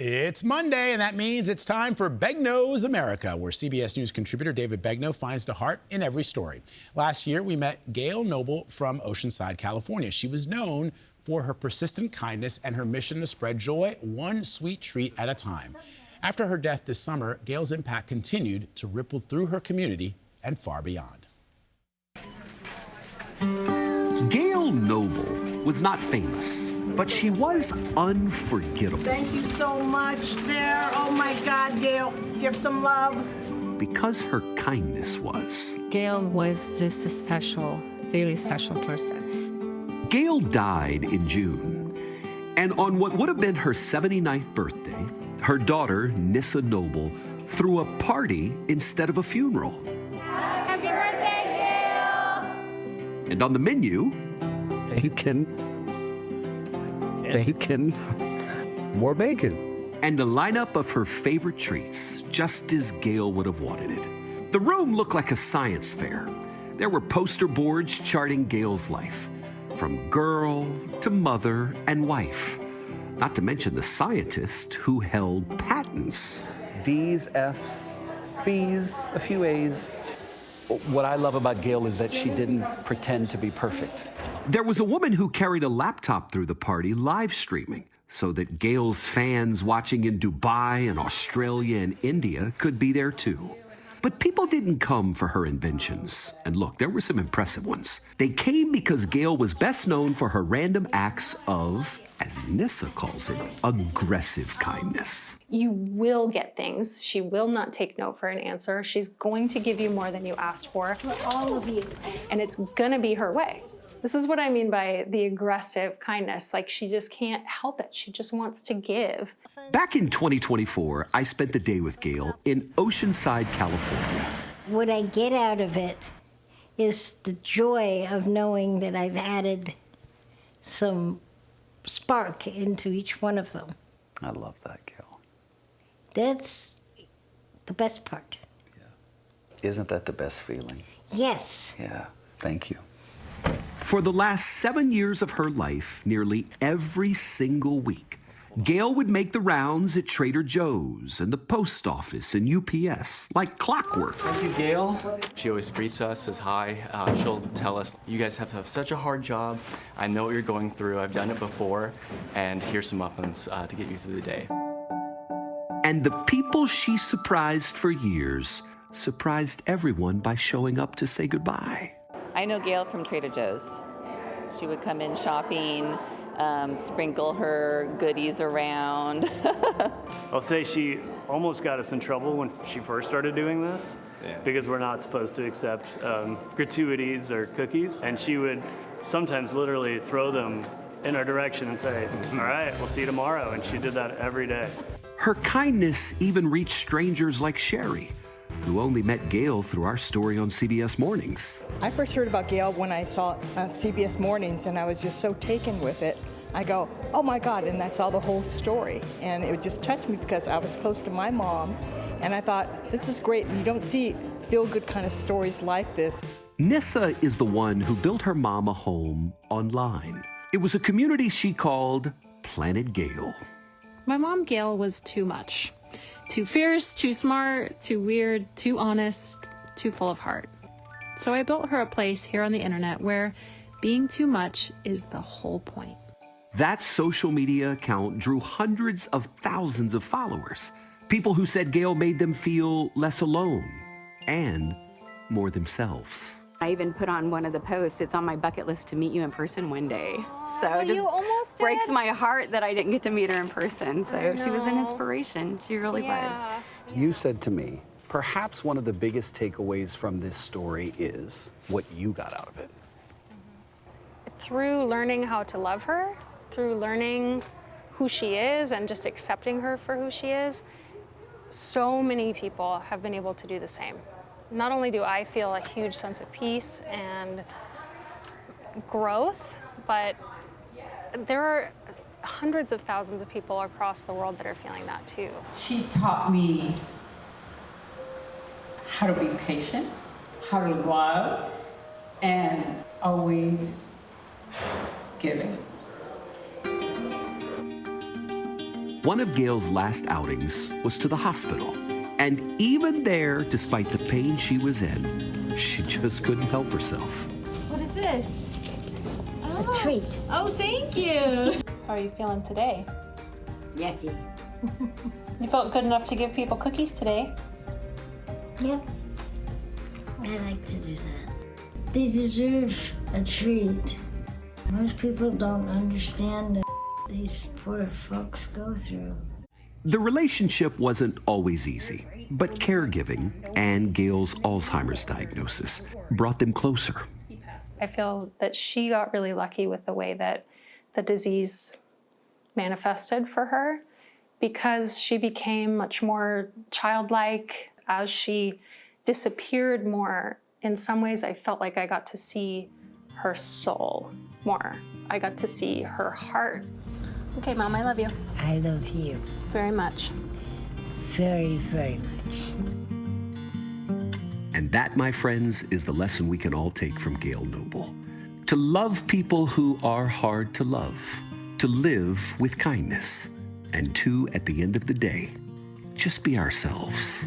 It's Monday, and that means it's time for Begno's America, where CBS News contributor David Begno finds the heart in every story. Last year, we met Gayle Noble from Oceanside, California. She was known for her persistent kindness and her mission to spread joy one sweet treat at a time. After her death this summer, Gayle's impact continued to ripple through her community and far beyond. Gayle Noble was not famous, but she was unforgettable. Thank you so much there. Oh my God, Gayle, give some love. Because her kindness was. Gayle was just a special, very special person. Gayle died in June, and on what would have been her 79th birthday, her daughter, Nisse Noble, threw a party instead of a funeral. Happy birthday, Gayle! And on the menu, bacon, more bacon. And a lineup of her favorite treats, just as Gayle would have wanted it. The room looked like a science fair. There were poster boards charting Gayle's life, from girl to mother and wife. Not to mention the scientist who held patents. D's, F's, B's, a few A's. What I love about Gayle is that she didn't pretend to be perfect. There was a woman who carried a laptop through the party, live streaming, so that Gayle's fans watching in Dubai and Australia and India could be there too. But people didn't come for her inventions. And look, there were some impressive ones. They came because Gayle was best known for her random acts of, as Nisse calls it, aggressive kindness. You will get things. She will not take no for an answer. She's going to give you more than you asked for. All of you. And it's gonna be her way. This is what I mean by the aggressive kindness. Like, she just can't help it. She just wants to give. Back in 2024, I spent the day with Gayle in Oceanside, California. What I get out of it is the joy of knowing that I've added some spark into each one of them. I love that, Gayle. That's the best part. Yeah. Isn't that the best feeling? Yes. Yeah, thank you. For the last 7 years of her life, nearly every single week, Gayle would make the rounds at Trader Joe's and the post office and UPS, like clockwork. Thank you, Gayle. She always greets us, says hi. She'll tell us, you guys have such a hard job. I know what you're going through. I've done it before. And here's some muffins to get you through the day. And the people she surprised for years surprised everyone by showing up to say goodbye. I know Gayle from Trader Joe's. She would come in shopping, sprinkle her goodies around. I'll say she almost got us in trouble when she first started doing this, because we're not supposed to accept gratuities or cookies. And she would sometimes literally throw them in our direction and say, all right, we'll see you tomorrow. And she did that every day. Her kindness even reached strangers like Sherry, who only met Gayle through our story on CBS Mornings. I first heard about Gayle when I saw it on CBS Mornings, and I was just so taken with it. I go, oh my God, and I saw the whole story. And it would just touch me because I was close to my mom, and I thought, this is great. You don't see feel-good kind of stories like this. Nisse is the one who built her mom a home online. It was a community she called Planet Gayle. My mom, Gayle, was too much. Too fierce, too smart, too weird, too honest, too full of heart. So I built her a place here on the internet where being too much is the whole point. That social media account drew hundreds of thousands of followers. People who said Gayle made them feel less alone and more themselves. I even put on one of the posts, it's on my bucket list to meet you in person one day. So it you just almost breaks did. my heart that I didn't get to meet her in person. So she was an inspiration. She really was. You said to me, perhaps one of the biggest takeaways from this story is what you got out of it. Through learning how to love her, through learning who she is and just accepting her for who she is, so many people have been able to do the same. Not only do I feel a huge sense of peace and growth, but there are hundreds of thousands of people across the world that are feeling that too. She taught me how to be patient, how to love, and always giving. One of Gayle's last outings was to the hospital. And even there, despite the pain she was in, she just couldn't help herself. What is this? A treat. Oh, thank you. How are you feeling today? Yucky. You felt good enough to give people cookies today. Yep. I like to do that. They deserve a treat. Most people don't understand what these poor folks go through. The relationship wasn't always easy, but caregiving and Gayle's Alzheimer's diagnosis brought them closer. I feel that she got really lucky with the way that the disease manifested for her, because she became much more childlike. As she disappeared more, in some ways I felt like I got to see her soul more. I got to see her heart. Okay, Mom, I love you. I love you. Very much. Very, very much. And that, my friends, is the lesson we can all take from Gayle Noble. To love people who are hard to love, to live with kindness, and to, at the end of the day, just be ourselves.